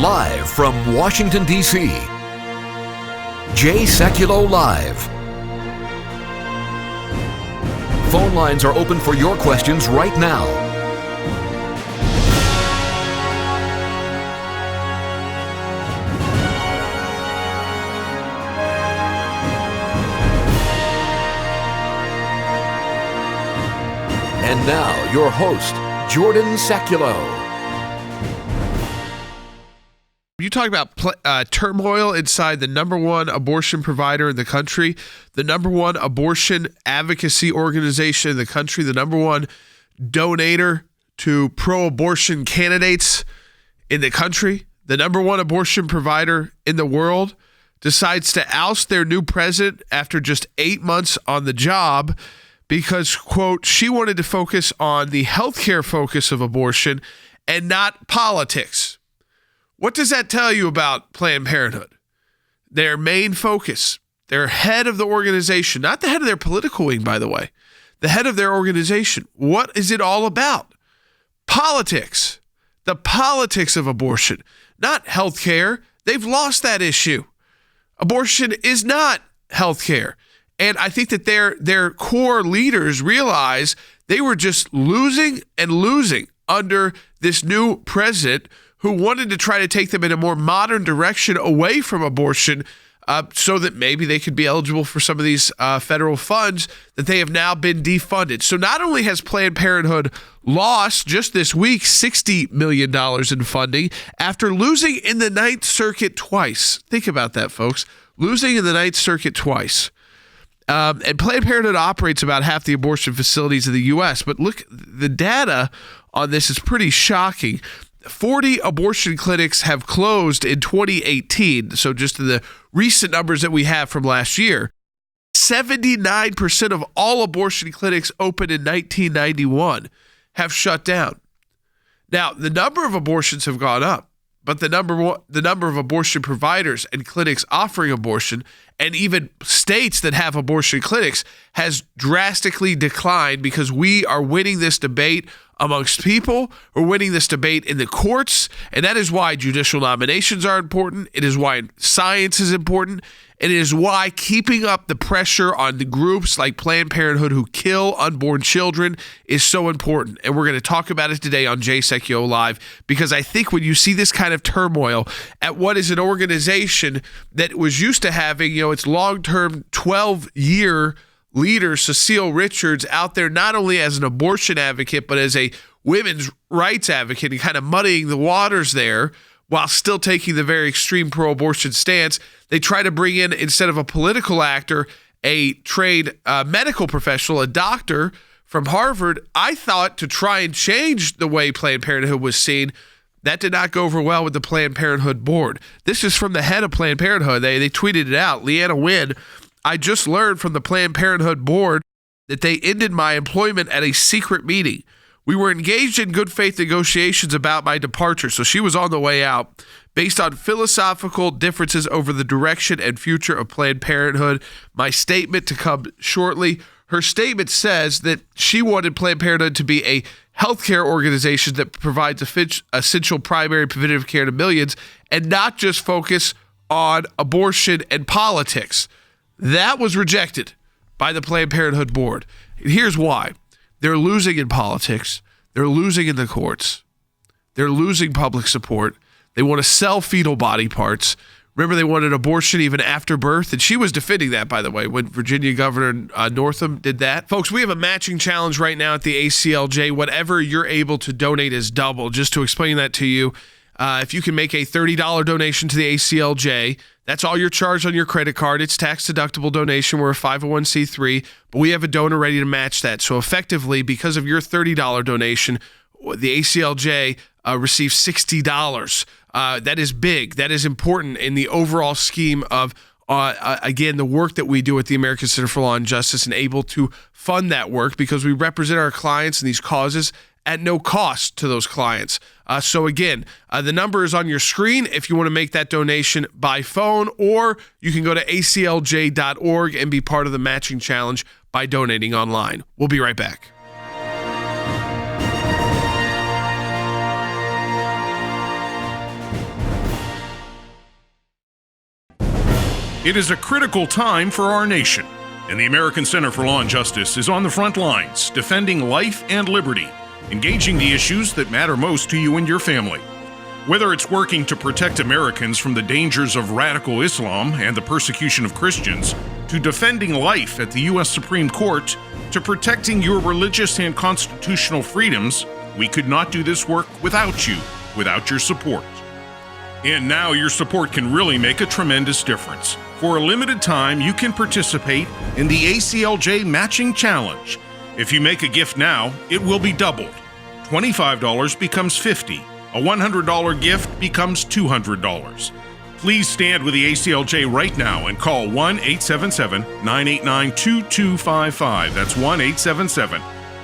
Live from Washington, D.C., Sekulow Live. Phone lines are open for your questions right now. And now, your host, Jordan Sekulow. You talk about turmoil inside the number one abortion provider in the country, the number one abortion advocacy organization in the country, the number one donator to pro-abortion candidates in the country, the number one abortion provider in the world, decides to oust their new president after just 8 months on the job because, quote, she wanted to focus on the healthcare focus of abortion and not politics. What does that tell you about Planned Parenthood? Their main focus, their head of the organization, not the head of their political wing, by the way, the head of their organization. What is it all about? Politics. The politics of abortion, not healthcare. They've lost that issue. Abortion is not healthcare. And I think that their core leaders realize they were just losing and losing under this new president who wanted to try to take them in a more modern direction away from abortion so that maybe they could be eligible for some of these federal funds that they have now been defunded. So not only has Planned Parenthood lost just this week $60 million in funding after losing in the Ninth Circuit twice. Think about that, folks. Losing in the Ninth Circuit twice. And Planned Parenthood operates about half the abortion facilities in the U.S. But look, the data on this is pretty shocking. 40 abortion clinics have closed in 2018. So just in the recent numbers that we have from last year, 79% of all abortion clinics opened in 1991 have shut down. Now, the number of abortions have gone up, but the number of abortion providers and clinics offering abortion and even states that have abortion clinics has drastically declined because we are winning this debate amongst people. We're winning this debate in the courts, and that is why judicial nominations are important. It is why science is important. And it is why keeping up the pressure on the groups like Planned Parenthood who kill unborn children is so important. And we're going to talk about it today on Sekulow Live because I think when you see this kind of turmoil at what is an organization that was used to having, its long-term 12-year leader, Cecile Richards, out there not only as an abortion advocate, but as a women's rights advocate and kind of muddying the waters there while still taking the very extreme pro-abortion stance, they try to bring in, instead of a political actor, a trained medical professional, a doctor from Harvard, I thought, to try and change the way Planned Parenthood was seen. That did not go over well with the Planned Parenthood board. This is from the head of Planned Parenthood. They tweeted it out. Leanna Wynn, I just learned from the Planned Parenthood board that they ended my employment at a secret meeting. We were engaged in good faith negotiations about my departure, so she was on the way out, based on philosophical differences over the direction and future of Planned Parenthood. My statement to come shortly. Her statement says that she wanted Planned Parenthood to be a healthcare organization that provides essential primary preventative care to millions and not just focus on abortion and politics. That was rejected by the Planned Parenthood board. And here's why. They're losing in politics. They're losing in the courts. They're losing public support. They want to sell fetal body parts. Remember, they wanted abortion even after birth, and she was defending that, by the way, when Virginia Governor Northam did that. Folks, we have a matching challenge right now at the ACLJ. Whatever you're able to donate is double. Just to explain that to you, if you can make a $30 donation to the ACLJ, that's all you're charged on your credit card. It's tax-deductible donation. We're a 501c3, but we have a donor ready to match that. So effectively, because of your $30 donation, the ACLJ receives $60. That is big. That is important in the overall scheme of, again, the work that we do at the American Center for Law and Justice and able to fund that work because we represent our clients in these causes at no cost to those clients. So again, the number is on your screen if you want to make that donation by phone, or you can go to aclj.org and be part of the matching challenge by donating online. We'll be right back. It is a critical time for our nation, and the American Center for Law and Justice is on the front lines, defending life and liberty, engaging the issues that matter most to you and your family. Whether it's working to protect Americans from the dangers of radical Islam and the persecution of Christians, to defending life at the U.S. Supreme Court, to protecting your religious and constitutional freedoms, we could not do this work without you, without your support. And now your support can really make a tremendous difference. For a limited time, you can participate in the ACLJ Matching Challenge. If you make a gift now, it will be doubled. $25 becomes $50. A $100 gift becomes $200. Please stand with the ACLJ right now and call 1-877-989-2255. That's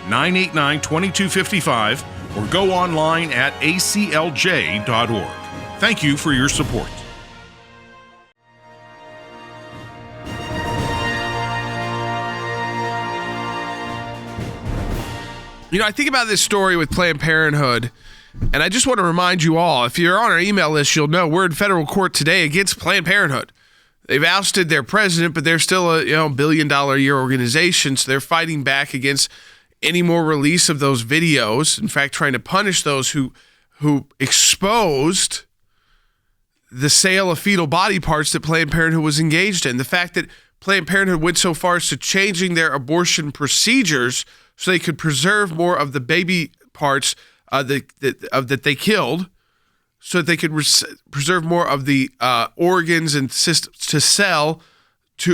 1-877-989-2255, or go online at aclj.org. Thank you for your support. You know, I think about this story with Planned Parenthood, and I just want to remind you all, if you're on our email list, you'll know we're in federal court today against Planned Parenthood. They've ousted their president, but they're still a $1 billion a year organization, so they're fighting back against any more release of those videos. In fact, trying to punish those who exposed the sale of fetal body parts that Planned Parenthood was engaged in. The fact that Planned Parenthood went so far as to changing their abortion procedures so they could preserve more of the baby parts that they killed, so that they could preserve more of the organs and systems to sell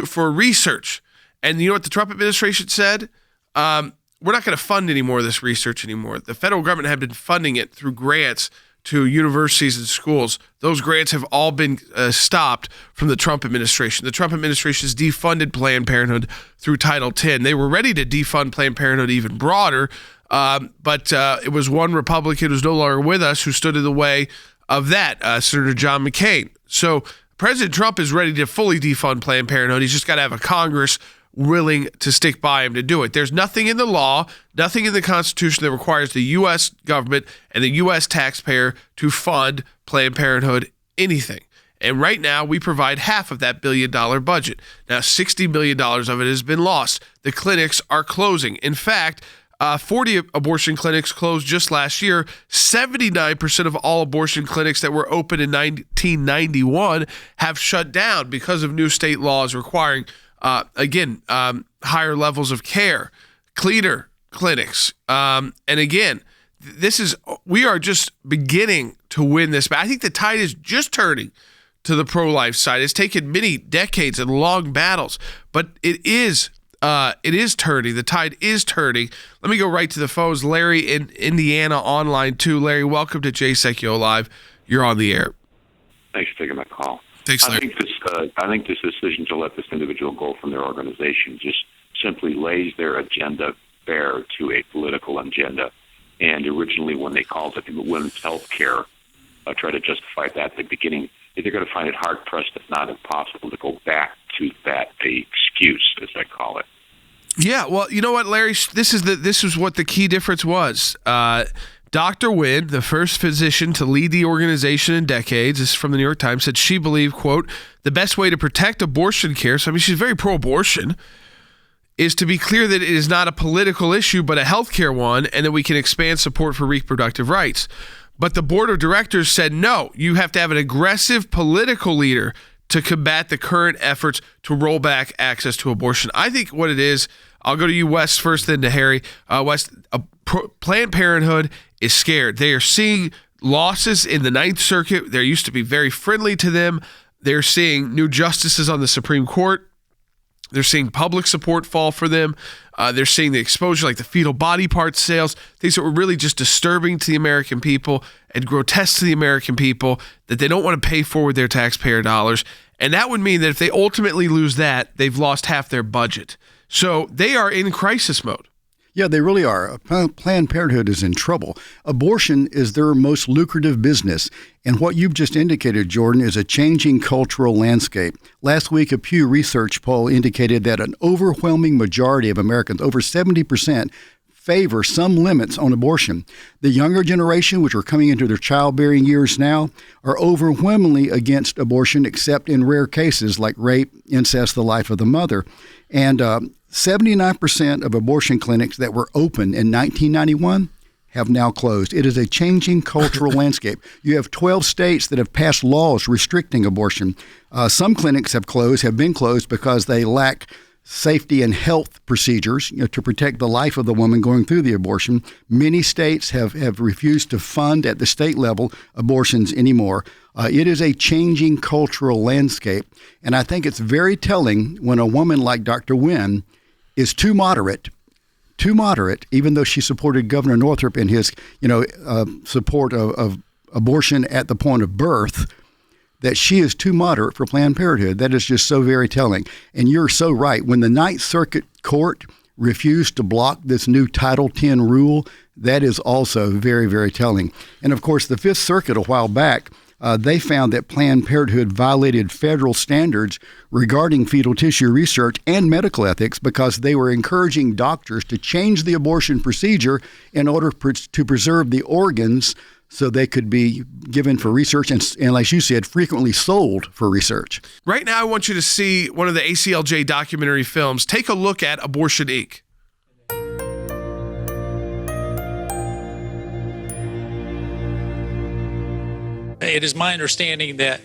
for research. And you know what the Trump administration said? We're not going to fund any more of this research anymore. The federal government had been funding it through grants to universities and schools. Those grants have all been stopped from the Trump administration. The Trump administration has defunded Planned Parenthood through Title X. They were ready to defund Planned Parenthood even broader, but it was one Republican who's no longer with us who stood in the way of that, Senator John McCain. So President Trump is ready to fully defund Planned Parenthood. He's just got to have a Congress willing to stick by him to do it. There's nothing in the law, nothing in the Constitution that requires the U.S. government and the U.S. taxpayer to fund Planned Parenthood anything. And right now, we provide half of that $1 billion budget. Now, $60 million of it has been lost. The clinics are closing. In fact, 40 abortion clinics closed just last year. 79% of all abortion clinics that were open in 1991 have shut down because of new state laws requiring higher levels of care, cleaner clinics. And again, we are just beginning to win this. But I think the tide is just turning to the pro-life side. It's taken many decades and long battles, but it is turning. The tide is turning. Let me go right to the phones. Larry in Indiana online too. Larry, welcome to Jay Sekulow Live. You're on the air. Thanks for taking my call. Thanks, Larry. I think this decision to let this individual go from their organization just simply lays their agenda bare to a political agenda. And originally, when they called it women's health care, try to justify that at the beginning, they're going to find it hard-pressed, if not impossible, to go back to that excuse, as I call it. Yeah, well, you know what, Larry? This is what the key difference was. Dr. Wynn, the first physician to lead the organization in decades, this is from the New York Times, said she believed, quote, the best way to protect abortion care, so I mean, she's very pro-abortion, is to be clear that it is not a political issue, but a healthcare one, and that we can expand support for reproductive rights. But the board of directors said, no, you have to have an aggressive political leader to combat the current efforts to roll back access to abortion. I think what it is, I'll go to you, Wes, first, then to Harry. Wes, Planned Parenthood is scared. They are seeing losses in the Ninth Circuit. They used to be very friendly to them. They're seeing new justices on the Supreme Court. They're seeing public support fall for them. They're seeing the exposure, like the fetal body part sales, things that were really just disturbing to the American people and grotesque to the American people that they don't want to pay for with their taxpayer dollars. And that would mean that if they ultimately lose that, they've lost half their budget. So they are in crisis mode. Yeah, they really are. Planned Parenthood is in trouble. Abortion is their most lucrative business. And what you've just indicated, Jordan, is a changing cultural landscape. Last week, a Pew Research poll indicated that an overwhelming majority of Americans, over 70%, favor some limits on abortion. The younger generation, which are coming into their childbearing years now, are overwhelmingly against abortion, except in rare cases like rape, incest, the life of the mother. And 79% of abortion clinics that were open in 1991 have now closed. It is a changing cultural landscape. You have 12 states that have passed laws restricting abortion. Some clinics have been closed because they lack safety and health procedures, to protect the life of the woman going through the abortion. Many states have refused to fund at the state level abortions anymore. It is a changing cultural landscape. And I think it's very telling when a woman like Dr. Nguyen is too moderate, even though she supported Governor Northrup in his, support of abortion at the point of birth, that she is too moderate for Planned Parenthood. That is just so very telling. And you're so right. When the Ninth Circuit Court refused to block this new Title X rule, that is also very, very telling. And of course, the Fifth Circuit a while back, they found that Planned Parenthood violated federal standards regarding fetal tissue research and medical ethics because they were encouraging doctors to change the abortion procedure in order to preserve the organs so they could be given for research and, like you said, frequently sold for research. Right now, I want you to see one of the ACLJ documentary films. Take a look at Abortion Inc. It is my understanding that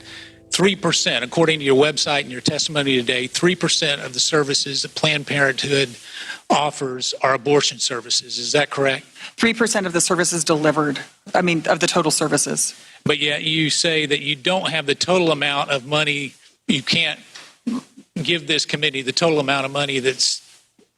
3%, according to your website and your testimony today, 3% of the services that Planned Parenthood offers are abortion services. Is that correct? 3% of the services delivered, of the total services. But yet you say that you don't have the total amount of money. You can't give this committee the total amount of money that's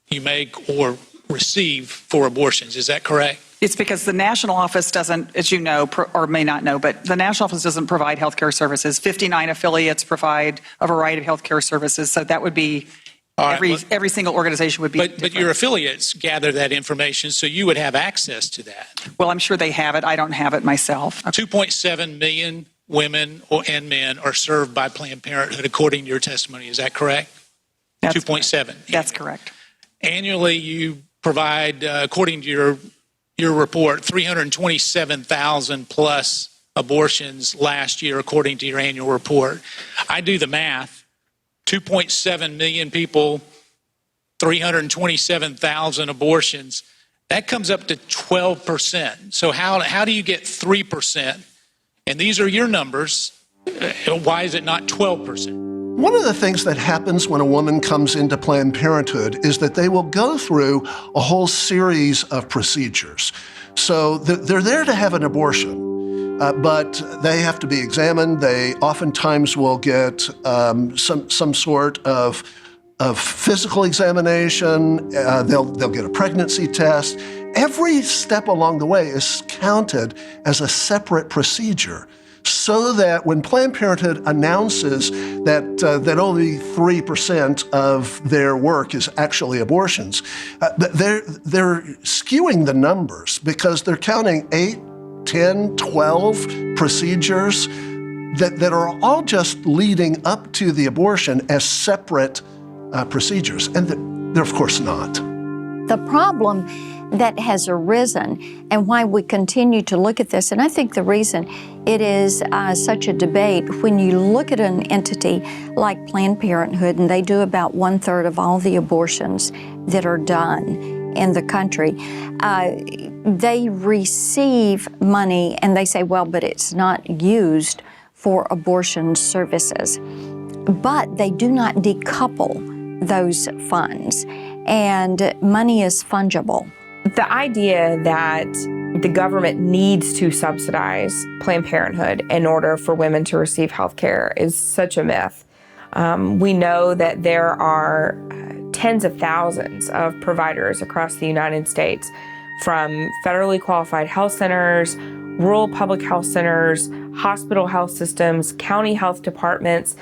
you make or receive for abortions. Is that correct? It's because the national office doesn't, as you know, or may not know, but the national office doesn't provide healthcare services. 59 affiliates provide a variety of healthcare services. So that would be every single organization would be different. But your affiliates gather that information, so you would have access to that. Well, I'm sure they have it. I don't have it myself. 2.7 million women and men are served by Planned Parenthood, according to your testimony. Is that correct? 2.7. That's correct. Annually, you provide, according to your report, 327,000 plus abortions last year, according to your annual report. I do the math. 2.7 million people, 327,000 abortions. That comes up to 12%. So how do you get 3%? And these are your numbers. Why is it not 12%? One of the things that happens when a woman comes into Planned Parenthood is that they will go through a whole series of procedures. So they're there to have an abortion, but they have to be examined. They oftentimes will get some sort of physical examination. They'll get a pregnancy test. Every step along the way is counted as a separate procedure, so that when Planned Parenthood announces that only 3% of their work is actually abortions, they're skewing the numbers because they're counting 8, 10, 12 procedures that are all just leading up to the abortion as separate procedures, and they're of course not. The problem that has arisen and why we continue to look at this, and I think the reason it is such a debate, when you look at an entity like Planned Parenthood, and they do about 1/3 of all the abortions that are done in the country, they receive money and they say, well, but it's not used for abortion services. But they do not decouple those funds, and money is fungible. The idea that the government needs to subsidize Planned Parenthood in order for women to receive health care is such a myth. We know that there are tens of thousands of providers across the United States, from federally qualified health centers rural public health centers, hospital health systems, county health departments,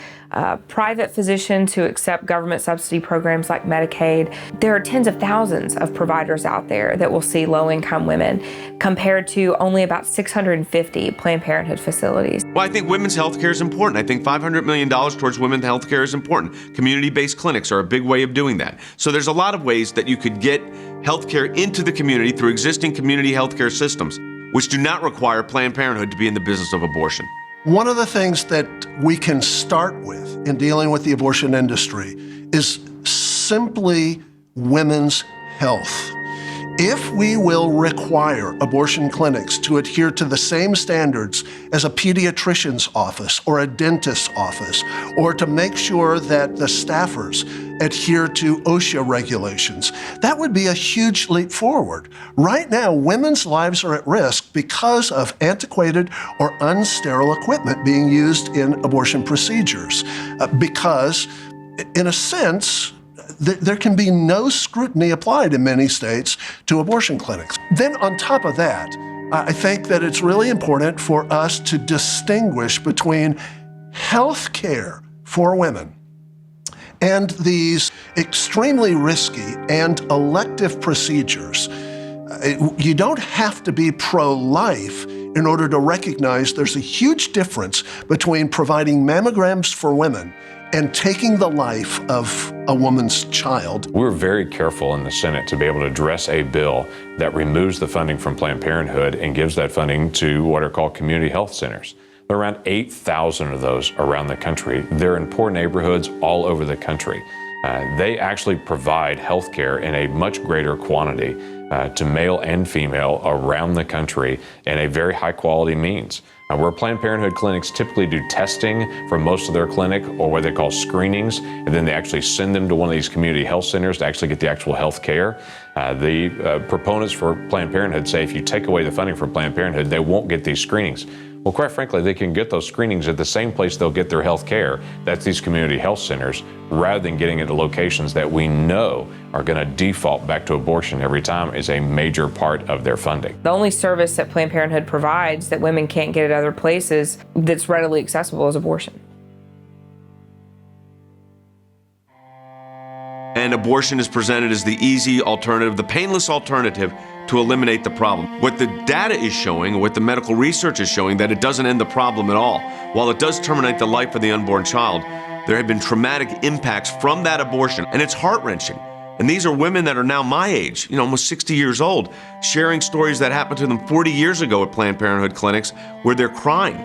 private physicians who accept government subsidy programs like Medicaid. There are tens of thousands of providers out there that will see low-income women, compared to only about 650 Planned Parenthood facilities. Well, I think women's health care is important. I think $500 million towards women's health care is important. Community-based clinics are a big way of doing that. So there's a lot of ways that you could get health care into the community through existing community health care systems, which do not require Planned Parenthood to be in the business of abortion. One of the things that we can start with in dealing with the abortion industry is simply women's health. If we will require abortion clinics to adhere to the same standards as a pediatrician's office or a dentist's office, or to make sure that the staffers adhere to OSHA regulations, that would be a huge leap forward. Right now, women's lives are at risk because of antiquated or unsterile equipment being used in abortion procedures. Because, in a sense, there can be no scrutiny applied in many states to abortion clinics. Then on top of that, I think that it's really important for us to distinguish between health care for women and these extremely risky and elective procedures. You don't have to be pro-life in order to recognize there's a huge difference between providing mammograms for women and taking the life of a woman's child. We're very careful in the Senate to be able to address a bill that removes the funding from Planned Parenthood and gives that funding to what are called community health centers. There are around 8,000 of those around the country. They're in poor neighborhoods all over the country. They actually provide health care in a much greater quantity to male and female around the country in a very high quality means. Where Planned Parenthood clinics typically do testing for most of their clinic, or what they call screenings, and then they actually send them to one of these community health centers to actually get the actual health care. The proponents for Planned Parenthood say if you take away the funding for Planned Parenthood, they won't get these screenings. Well, quite frankly, they can get those screenings at the same place they'll get their health care. That's these community health centers, rather than getting into locations that we know are going to default back to abortion every time is a major part of their funding. The only service that Planned Parenthood provides that women can't get at other places that's readily accessible is abortion. And abortion is presented as the easy alternative, the painless alternative to eliminate the problem. What the data is showing, what the medical research is showing, that it doesn't end the problem at all. While it does terminate the life of the unborn child, there have been traumatic impacts from that abortion, and it's heart-wrenching. And these are women that are now my age, almost 60 years old, sharing stories that happened to them 40 years ago at Planned Parenthood clinics where they're crying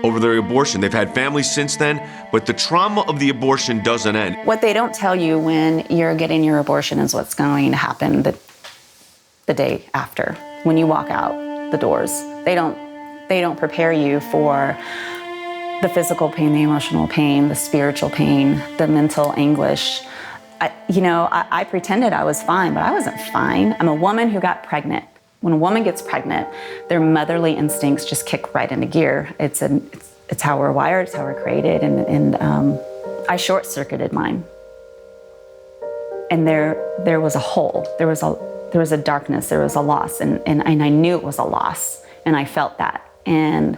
over their abortion. They've had families since then, but the trauma of the abortion doesn't end. What they don't tell you when you're getting your abortion is what's going to happen the day after, when you walk out the doors. They don't prepare you for the physical pain, the emotional pain, the spiritual pain, the mental anguish. I pretended I was fine, but I wasn't fine. I'm a woman who got pregnant. When a woman gets pregnant, their motherly instincts just kick right into gear. It's how we're wired, it's how we're created, and I short-circuited mine. And there was a hole, there was a darkness, there was a loss, and I knew it was a loss, and I felt that. And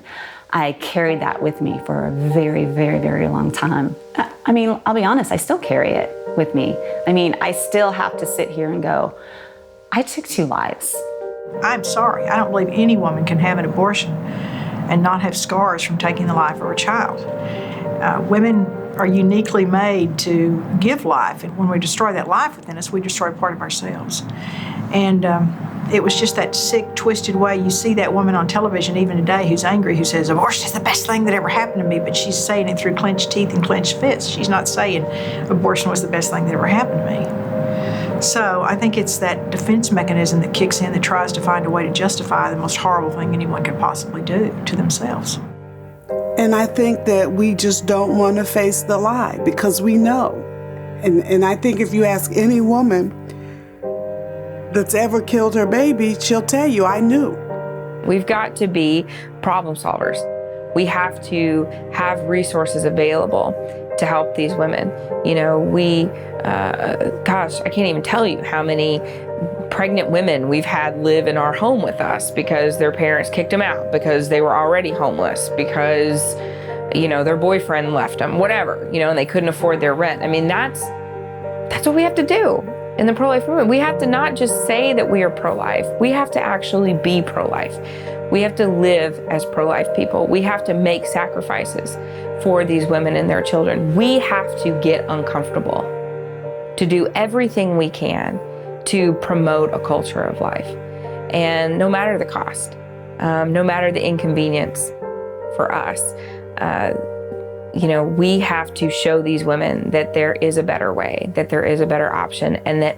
I carried that with me for a very, very, very long time. I mean, I'll be honest, I still carry it with me. I mean, I still have to sit here and go, I took 2 lives. I'm sorry, I don't believe any woman can have an abortion and not have scars from taking the life of her child. Women are uniquely made to give life, and when we destroy that life within us, we destroy part of ourselves. And it was just that sick, twisted way. You see that woman on television even today who's angry, who says, abortion is the best thing that ever happened to me, but she's saying it through clenched teeth and clenched fists. She's not saying abortion was the best thing that ever happened to me. So I think it's that defense mechanism that kicks in that tries to find a way to justify the most horrible thing anyone could possibly do to themselves. And I think that we just don't want to face the lie because we know. And I think if you ask any woman that's ever killed her baby, she'll tell you, I knew. We've got to be problem solvers. We have to have resources available to help these women. I can't even tell you how many pregnant women we've had live in our home with us because their parents kicked them out, because they were already homeless, because, their boyfriend left them, whatever, and they couldn't afford their rent. I mean, that's what we have to do in the pro-life movement. We have to not just say that we are pro-life. We have to actually be pro-life. We have to live as pro-life people. We have to make sacrifices for these women and their children. We have to get uncomfortable to do everything we can to promote a culture of life. And no matter the cost, no matter the inconvenience for us, we have to show these women that there is a better way, that there is a better option, and that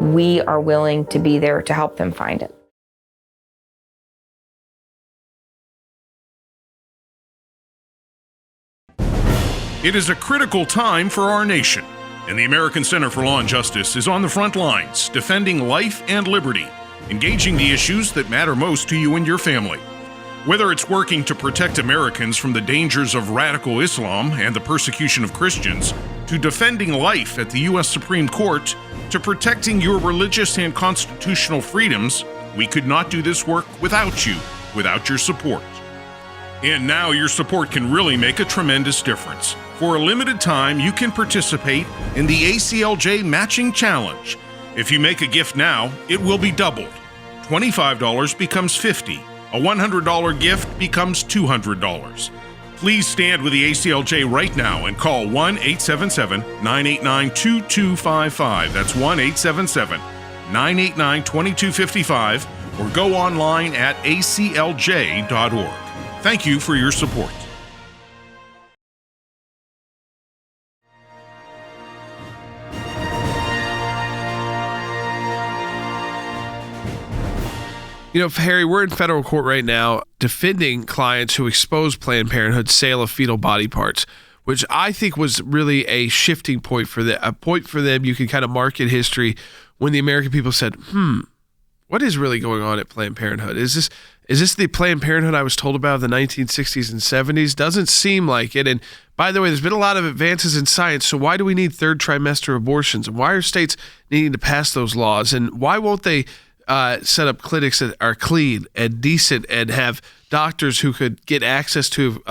we are willing to be there to help them find it. It is a critical time for our nation, and the American Center for Law and Justice is on the front lines, defending life and liberty, engaging the issues that matter most to you and your family. Whether it's working to protect Americans from the dangers of radical Islam and the persecution of Christians, to defending life at the U.S. Supreme Court, to protecting your religious and constitutional freedoms, we could not do this work without you, without your support. And now your support can really make a tremendous difference. For a limited time, you can participate in the ACLJ Matching Challenge. If you make a gift now, it will be doubled. $25 becomes $50. A $100 gift becomes $200. Please stand with the ACLJ right now and call 1-877-989-2255. That's 1-877-989-2255, or go online at aclj.org. Thank you for your support. Harry, we're in federal court right now defending clients who exposed Planned Parenthood's sale of fetal body parts, which I think was really a shifting point for them. A point for them you can kind of mark in history when the American people said, what is really going on at Planned Parenthood? Is this the Planned Parenthood I was told about in the 1960s and 70s? Doesn't seem like it. And by the way, there's been a lot of advances in science, so why do we need third trimester abortions? And why are states needing to pass those laws? And why won't they set up clinics that are clean and decent and have doctors who could get access to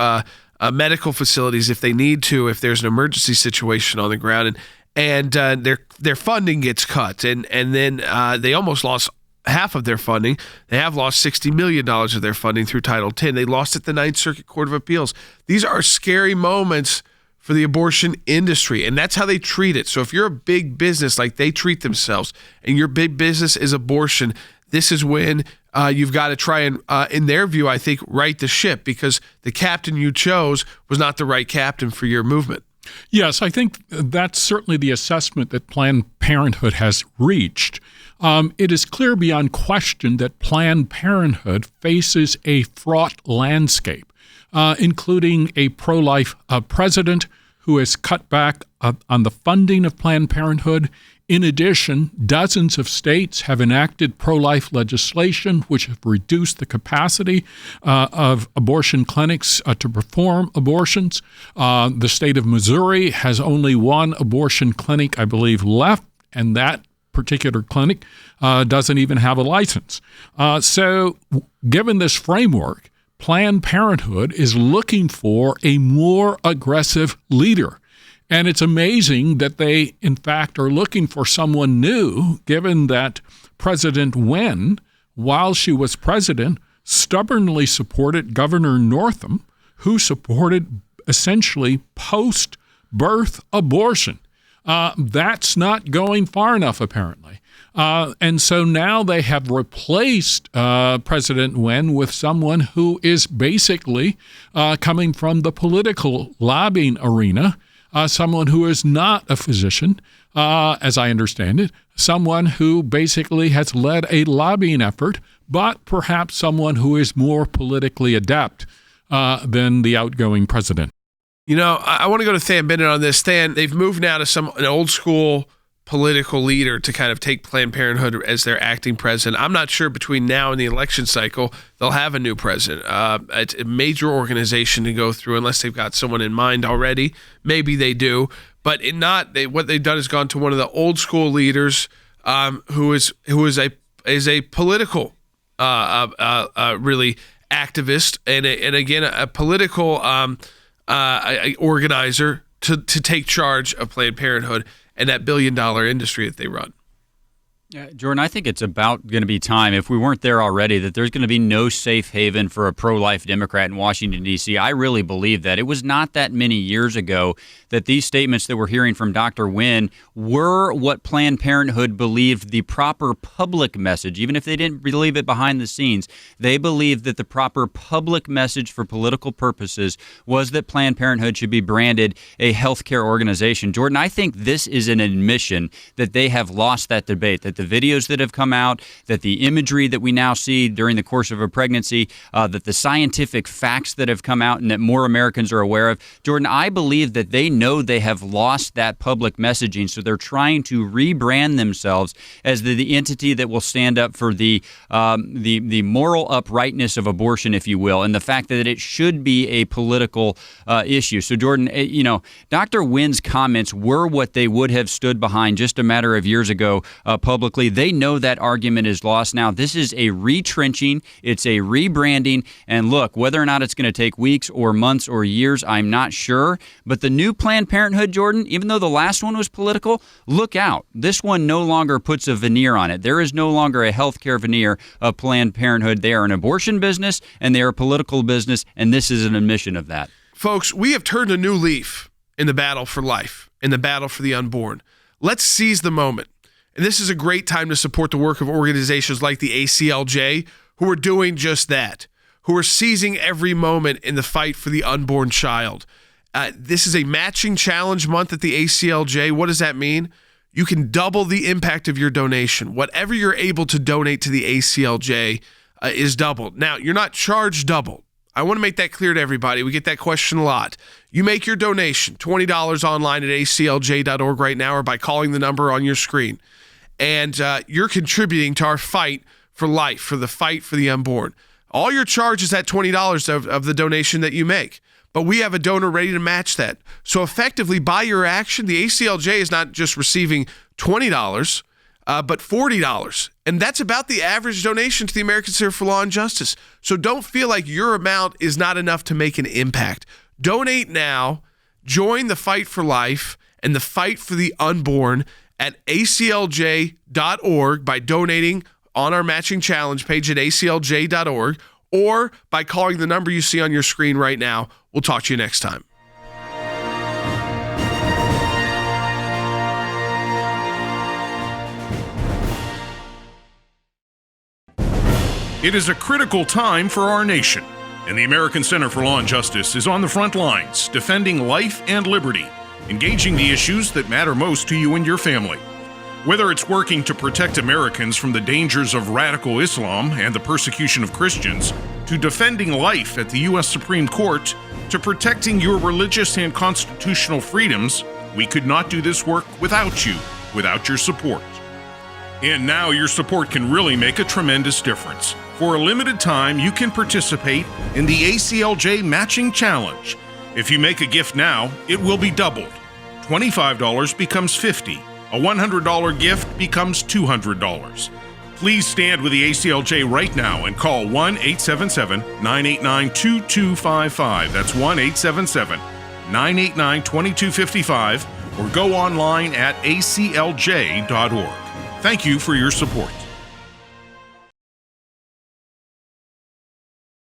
medical facilities if they need to, if there's an emergency situation on the ground, and their funding gets cut, and then they almost lost half of their funding. They have lost $60 million of their funding through Title X. They lost at the Ninth Circuit Court of Appeals. These are scary moments for the abortion industry, and that's how they treat it. So if you're a big business like they treat themselves, and your big business is abortion, this is when you've got to try and, in their view, I think, right the ship, because the captain you chose was not the right captain for your movement. Yes, I think that's certainly the assessment that Planned Parenthood has reached. It is clear beyond question that Planned Parenthood faces a fraught landscape, including a pro-life president who has cut back on the funding of Planned Parenthood. In addition, dozens of states have enacted pro-life legislation which have reduced the capacity of abortion clinics to perform abortions. The state of Missouri has only one abortion clinic, I believe, left, and that particular clinic doesn't even have a license. So given this framework, Planned Parenthood is looking for a more aggressive leader. And it's amazing that they, in fact, are looking for someone new, given that President Wen, while she was president, stubbornly supported Governor Northam, who supported essentially post-birth abortion. That's not going far enough, apparently. And so now they have replaced President Wen with someone who is basically coming from the political lobbying arena, someone who is not a physician, as I understand it, someone who basically has led a lobbying effort, but perhaps someone who is more politically adept than the outgoing president. I want to go to Than Bennett on this. Than, they've moved now to an old school political leader to kind of take Planned Parenthood as their acting president. I'm not sure between now and the election cycle they'll have a new president. It's a major organization to go through unless they've got someone in mind already. Maybe they do, but what they've done is gone to one of the old school leaders who is a political really activist and again a political organizer to take charge of Planned Parenthood and that billion-dollar industry that they run. Jordan, I think it's about going to be time, if we weren't there already, that there's going to be no safe haven for a pro-life Democrat in Washington, D.C. I really believe that. It was not that many years ago that these statements that we're hearing from Dr. Wynn were what Planned Parenthood believed the proper public message. Even if they didn't believe it behind the scenes, they believed that the proper public message for political purposes was that Planned Parenthood should be branded a healthcare organization. Jordan, I think this is an admission that they have lost that debate, that the videos that have come out, that the imagery that we now see during the course of a pregnancy, that the scientific facts that have come out and that more Americans are aware of. Jordan, I believe that they know they have lost that public messaging, so they're trying to rebrand themselves as the entity that will stand up for the moral uprightness of abortion, if you will, and the fact that it should be a political issue. So, Jordan, Dr. Wynn's comments were what they would have stood behind just a matter of years ago publicly. They know that argument is lost now. This is a retrenching. It's a rebranding. And look, whether or not it's going to take weeks or months or years, I'm not sure. But the new Planned Parenthood, Jordan, even though the last one was political, look out. This one no longer puts a veneer on it. There is no longer a healthcare veneer of Planned Parenthood. They are an abortion business and they are a political business, and this is an admission of that. Folks, we have turned a new leaf in the battle for life, in the battle for the unborn. Let's seize the moment. And this is a great time to support the work of organizations like the ACLJ, who are doing just that, who are seizing every moment in the fight for the unborn child. This is a matching challenge month at the ACLJ. What does that mean? You can double the impact of your donation. Whatever you're able to donate to the ACLJ is doubled. Now, you're not charged double. I want to make that clear to everybody. We get that question a lot. You make your donation, $20 online at aclj.org right now or by calling the number on your screen. And you're contributing to our fight for life, for the fight for the unborn. All your charge is that $20 of the donation that you make. But we have a donor ready to match that. So effectively, by your action, the ACLJ is not just receiving $20, but $40. And that's about the average donation to the American Center for Law and Justice. So don't feel like your amount is not enough to make an impact. Donate now, join the fight for life and the fight for the unborn at aclj.org by donating on our matching challenge page at aclj.org or by calling the number you see on your screen right now. We'll talk to you next time. It is a critical time for our nation, and the American Center for Law and Justice is on the front lines, defending life and liberty, engaging the issues that matter most to you and your family. Whether it's working to protect Americans from the dangers of radical Islam and the persecution of Christians, to defending life at the U.S. Supreme Court, to protecting your religious and constitutional freedoms, we could not do this work without you, without your support. And now your support can really make a tremendous difference. For a limited time, you can participate in the ACLJ Matching Challenge. If you make a gift now, it will be doubled. $25 becomes $50. A $100 gift becomes $200. Please stand with the ACLJ right now and call 1-877-989-2255. That's 1-877-989-2255 or go online at aclj.org. Thank you for your support.